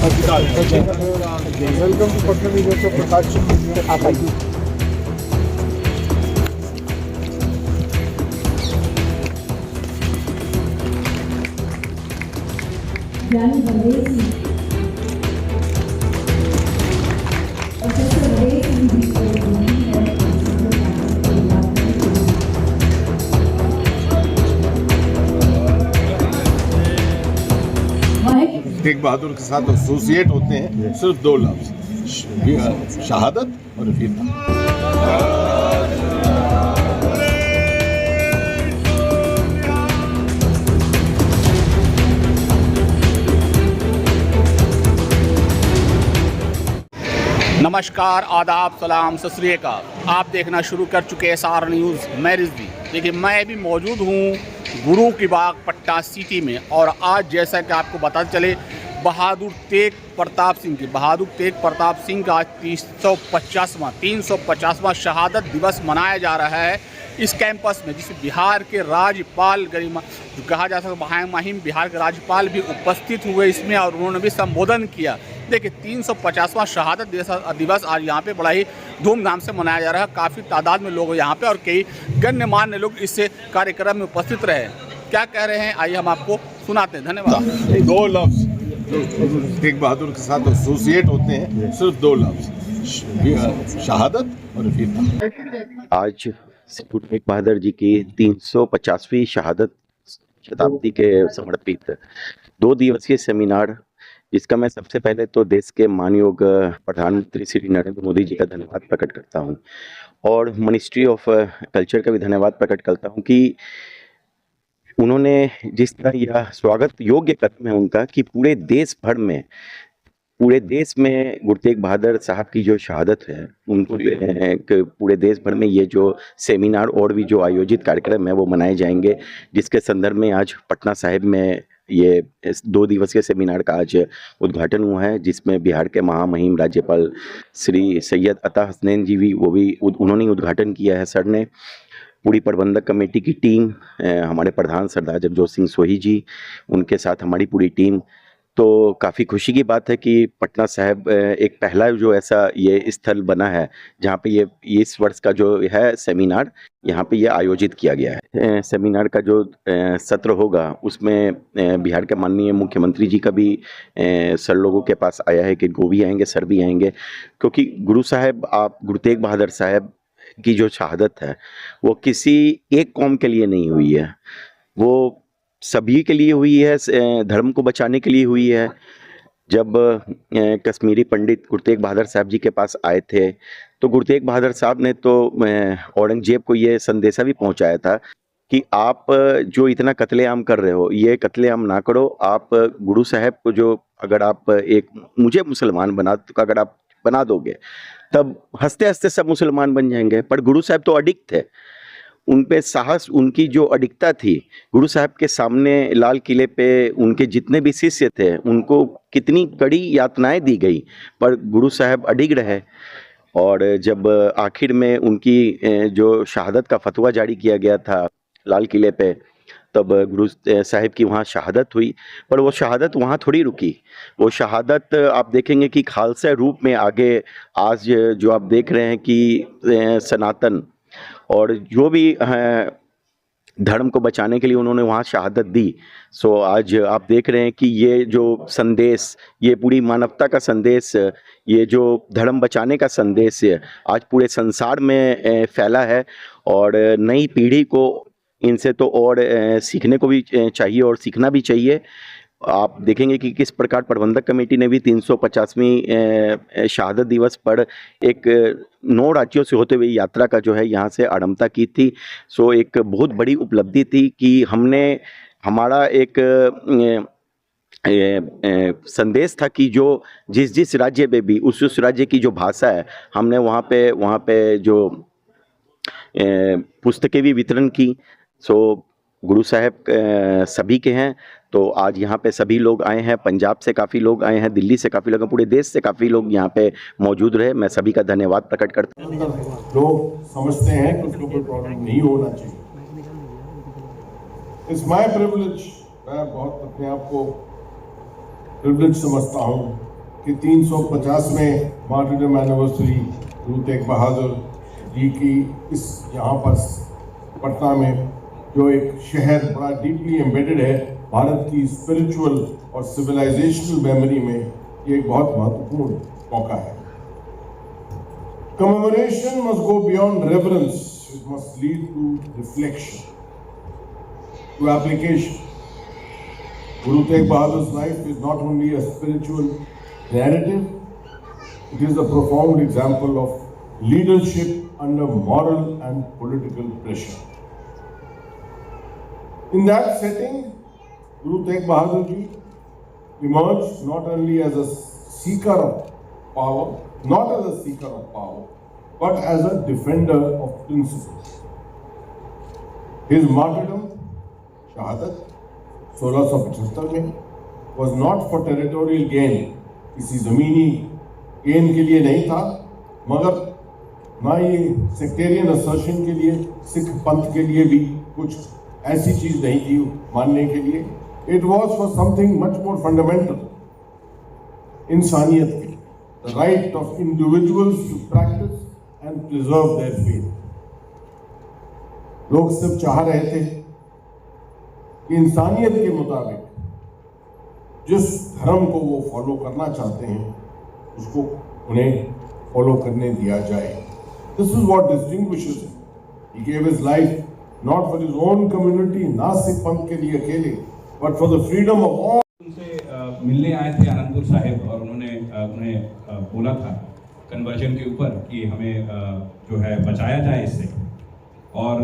Welcome to Patna media से प्रकाश सिंह आप आइए। तेग बहादुर के साथ एसोसिएट होते हैं सिर्फ दो लफ्ज, शहादत और वीरता। नमस्कार, आदाब, सलाम, सत श्री अकाल। आप देखना शुरू कर चुके हैं SR न्यूज़। मैं रिजवी। देखिए, मैं भी मौजूद हूँ गुरु की बाग पटना सिटी में, और आज जैसा कि आपको पता चले बहादुर तेग प्रताप सिंह का आज 350वां शहादत दिवस मनाया जा रहा है इस कैंपस में, जिसमें बिहार के राज्यपाल गरिमा जो कहा जा सकता है महिम बिहार के राज्यपाल भी उपस्थित हुए इसमें, और उन्होंने भी संबोधन किया। देखिए, 350वां शहादत दिवस आज यहाँ पे बड़ा ही धूमधाम से मनाया जा रहा है। काफ़ी तादाद में लोग यहाँ पे और कई गण्यमान्य लोग इस कार्यक्रम में उपस्थित रहे। क्या कह रहे हैं, आइए हम आपको सुनाते हैं। धन्यवाद। दो लफ्ज तेग बहादुर के साथ एसोसिएट होते हैं सिर्फ दो लफ्ज, शहादत और वीरता। आज गुरु तेग बहादुर जी की 350वीं शहादत शताब्दी के समर्पित 2 दिवसीय सेमिनार, जिसका मैं सबसे पहले तो देश के मानयोग प्रधानमंत्री श्री नरेंद्र मोदी जी का धन्यवाद प्रकट करता हूं, और मिनिस्ट्री ऑफ कल्चर का भी धन्यवाद प्रकट करता हूं कि उन्होंने जिस तरह यह स्वागत योग्य कदम है उनका कि पूरे देश में गुरु तेग बहादुर साहब की जो शहादत है उनको पूरे देश भर में ये जो सेमिनार और भी जो आयोजित कार्यक्रम है वो मनाए जाएंगे, जिसके संदर्भ में आज पटना साहिब में ये 2 दिवसीय सेमिनार का आज उद्घाटन हुआ है, जिसमें बिहार के महामहिम राज्यपाल श्री सैयद अता हसनैन जी भी उन्होंने उद्घाटन किया है। सर ने पूरी प्रबंधक कमेटी की टीम, हमारे प्रधान सरदार जगजोत सिंह सोही जी, उनके साथ हमारी पूरी टीम, तो काफ़ी खुशी की बात है कि पटना साहिब एक पहला जो ऐसा ये स्थल बना है जहाँ पे ये इस वर्ष का जो है सेमिनार यहाँ पे ये आयोजित किया गया है। सेमिनार का जो सत्र होगा उसमें बिहार के माननीय मुख्यमंत्री जी का भी सर लोगों के पास आया है कि वो भी आएंगे, सर भी आएंगे, क्योंकि गुरु तेग बहादुर साहब की जो शहादत है वो किसी एक कौम के लिए नहीं हुई है, वो सभी के लिए हुई है, धर्म को बचाने के लिए हुई है। जब कश्मीरी पंडित गुरु तेग बहादुर साहब जी के पास आए थे तो गुरु तेग बहादुर साहब ने तो औरंगजेब को ये संदेशा भी पहुंचाया था कि आप जो इतना कत्लेआम कर रहे हो ये कत्लेआम ना करो। आप गुरु साहब को जो अगर आप मुझे मुसलमान अगर आप बना दोगे तब हंसते हंसते सब मुसलमान बन जाएंगे। पर गुरु साहब तो अडिग थे, उन पे साहस, उनकी जो अडिगता थी, गुरु साहब के सामने लाल किले पे उनके जितने भी शिष्य थे उनको कितनी कड़ी यातनाएं दी गई, पर गुरु साहब अडिग रहे। और जब आखिर में उनकी जो शहादत का फतवा जारी किया गया था लाल किले पे, तब गुरु साहिब की वहाँ शहादत हुई। पर वो शहादत वहाँ थोड़ी रुकी, वो शहादत आप देखेंगे कि खालसा रूप में आगे आज जो आप देख रहे हैं कि सनातन और जो भी धर्म को बचाने के लिए उन्होंने वहाँ शहादत दी। सो आज आप देख रहे हैं कि ये जो संदेश, ये पूरी मानवता का संदेश, ये जो धर्म बचाने का संदेश आज पूरे संसार में फैला है, और नई पीढ़ी को इनसे तो और सीखने को भी चाहिए और सीखना भी चाहिए। आप देखेंगे कि किस प्रकार प्रबंधक कमेटी ने भी 350वीं शहादत दिवस पर एक 9 राज्यों से होते हुए यात्रा का जो है यहाँ से आरंभता की थी। सो एक बहुत बड़ी उपलब्धि थी कि हमने, हमारा एक संदेश था कि जो जिस राज्य में भी उस राज्य की जो भाषा है, हमने वहाँ पे जो पुस्तकें भी वितरण की। सो गुरु साहब सभी के हैं, तो आज यहाँ पे सभी लोग आए हैं, पंजाब से काफ़ी लोग आए हैं, दिल्ली से काफ़ी लोग, पूरे देश से काफ़ी लोग यहाँ पे मौजूद रहे। मैं सभी का धन्यवाद प्रकट करता हूँ। लोग समझते हैं कि उसको कोई प्रॉब्लम नहीं होना चाहिए। इट्स माय प्रिविलेज, मैं बहुत अपने आप को प्रिविलेज समझता हूँ कि 350वें मार्टिरडम एनिवर्सरी गुरु तेग बहादुर जी की इस यहाँ पर पटना में जो एक शहर बड़ा डीपली एम्बेडेड है भारत की स्पिरिचुअल और सिविलाइजेशनल मेमोरी में, ये एक बहुत महत्वपूर्ण मौका है। Commemoration must go beyond reverence, it must lead to reflection, to application. Guru Tegh Bahadur's life is not only a spiritual narrative, it is a profound example of leadership under moral and political pressure. In that setting, Guru Tegh Bahadur ji emerged not only as a seeker of power, but as a defender of principles. His martyrdom, Shahadat, 1675 में, was not for territorial gain, किसी ज़मीनी gain के लिए नहीं था, मगर ना ये सेक्टेरियन असर्शन के लिए, सिख पंथ के लिए भी कुछ ऐसी चीज नहीं थी मानने के लिए। It was for something much more fundamental, इंसानियत के, the right of individuals to practise and preserve their faith. लोग सिर्फ चाह रहे थे कि इंसानियत के मुताबिक जिस धर्म को वो फॉलो करना चाहते हैं उसको उन्हें फॉलो करने दिया जाए। This is what distinguishes him. He gave his life not for his own community, ना सिख पंथ के लिए अकेले, but for the freedom of all. उनसे मिलने आए थे आनंदपुर साहिब और उन्होंने उन्हें बोला था कन्वर्जन के ऊपर कि हमें जो है बचाया जाए इससे, और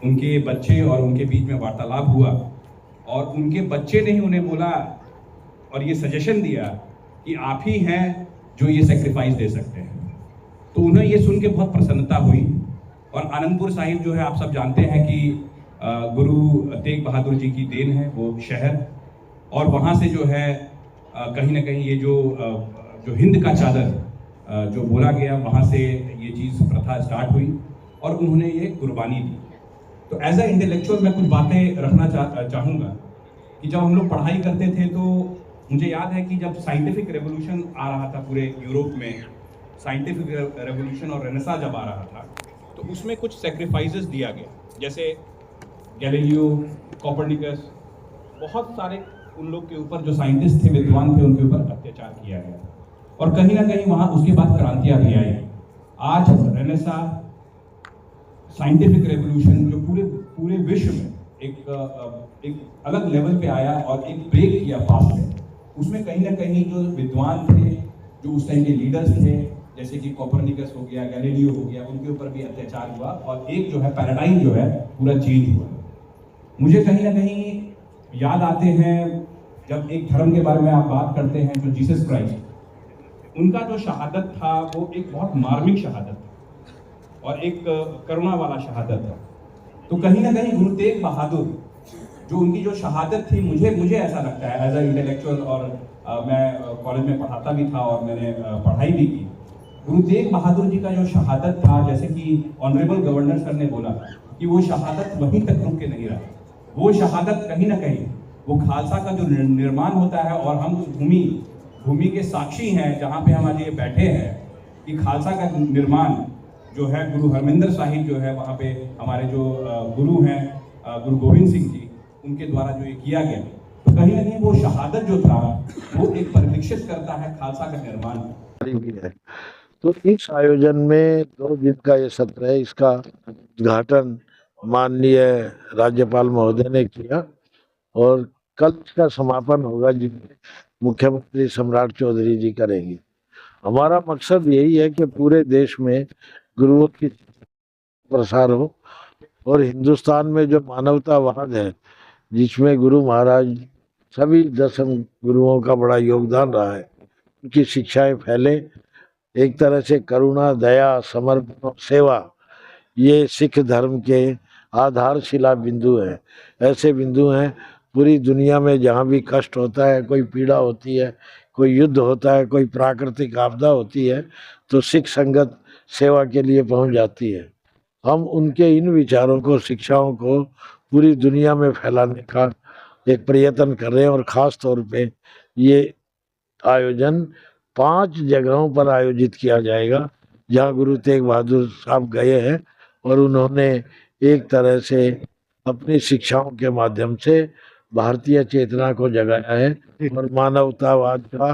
उनके बच्चे और उनके बीच में वार्तालाप हुआ और उनके बच्चे ने ही उन्हें बोला और ये सजेशन दिया कि आप ही हैं जो ये सेक्रीफाइस दे सकते हैं। तो उन्हें ये सुन के बहुत प्रसन्नता हुई। और आनंदपुर साहिब जो है आप सब जानते हैं कि गुरु तेग बहादुर जी की देन है वो शहर, और वहाँ से जो है कहीं ना कहीं ये जो हिंद का चादर जो बोला गया, वहाँ से ये चीज़ प्रथा स्टार्ट हुई और उन्होंने ये कुर्बानी दी। तो एज अ इंटेलेक्चुअल मैं कुछ बातें रखना चाहूँगा कि जब हम लोग पढ़ाई करते थे तो मुझे याद है कि जब साइंटिफिक रेवोल्यूशन आ रहा था पूरे यूरोप में, साइंटिफिक रेवोल्यूशन और रेनेसां जब आ रहा था तो उसमें कुछ सेक्रीफाइसेस दिया गया, जैसे गैलीलियो, कोपरनिकस, बहुत सारे उन लोग के ऊपर जो साइंटिस्ट थे, विद्वान थे, उनके ऊपर अत्याचार किया गया और कहीं ना कहीं वहाँ उसके बाद क्रांतियाँ भी आई। आज रेनेसां, साइंटिफिक रेवोल्यूशन जो पूरे विश्व में एक अलग लेवल पे आया और एक ब्रेक किया पास्ट में, उसमें कहीं ना कहीं जो विद्वान थे, जो उस टाइम के लीडर्स थे, जैसे कि कोपरनिकस हो गया, गैलीलियो हो गया, उनके ऊपर भी अत्याचार हुआ और एक जो है पैराडाइम जो है पूरा चेंज हुआ। मुझे कहीं ना कहीं याद आते हैं जब एक धर्म के बारे में आप बात करते हैं जो जीसस क्राइस्ट, उनका जो शहादत था वो एक बहुत मार्मिक शहादत था और एक करुणा वाला शहादत था। तो कहीं ना कहीं गुरु तेग बहादुर जो उनकी जो शहादत थी, मुझे ऐसा लगता है एज अ इंटेलेक्चुअल, और मैं कॉलेज में पढ़ाता भी था और मैंने पढ़ाई भी की। गुरु तेग बहादुर जी का जो शहादत था, जैसे कि ऑनरेबल गवर्नर सर ने बोला कि वो शहादत वहीं तक रुक के नहीं रहा, वो शहादत कहीं ना कहीं वो खालसा का जो निर्माण होता है, और हम उस भूमि के साक्षी हैं जहाँ पे हम आज ये बैठे हैं कि खालसा का निर्माण जो है गुरु हरमिंदर साहिब जो है वहाँ पे हमारे जो गुरु हैं गुरु गोविंद सिंह जी, उनके द्वारा जो ये किया गया, तो कहीं ना कहीं वो शहादत जो था वो एक परिलक्षित करता है खालसा का निर्माण भी है। तो इस आयोजन में 2 दिन का ये सत्र है, इसका उद्घाटन माननीय राज्यपाल महोदय ने किया और कल इसका समापन होगा जिसमें मुख्यमंत्री सम्राट चौधरी जी करेंगे। हमारा मकसद यही है कि पूरे देश में गुरुओं की प्रसार हो और हिंदुस्तान में जो मानवतावाद है जिसमें गुरु महाराज सभी 10 गुरुओं का बड़ा योगदान रहा है, उनकी शिक्षाएं फैले। एक तरह से करुणा, दया, समर्पण, सेवा ये सिख धर्म के आधारशिला बिंदु हैं। ऐसे बिंदु हैं पूरी दुनिया में जहाँ भी कष्ट होता है, कोई पीड़ा होती है, कोई युद्ध होता है, कोई प्राकृतिक आपदा होती है, तो सिख संगत सेवा के लिए पहुँच जाती है। हम उनके इन विचारों को, शिक्षाओं को पूरी दुनिया में फैलाने का एक प्रयत्न कर रहे हैं और ख़ास तौर पे ये आयोजन 5 जगहों पर आयोजित किया जाएगा जहां गुरु तेग बहादुर साहब गए हैं और उन्होंने एक तरह से अपनी शिक्षाओं के माध्यम से भारतीय चेतना को जगाया है और मानवतावाद का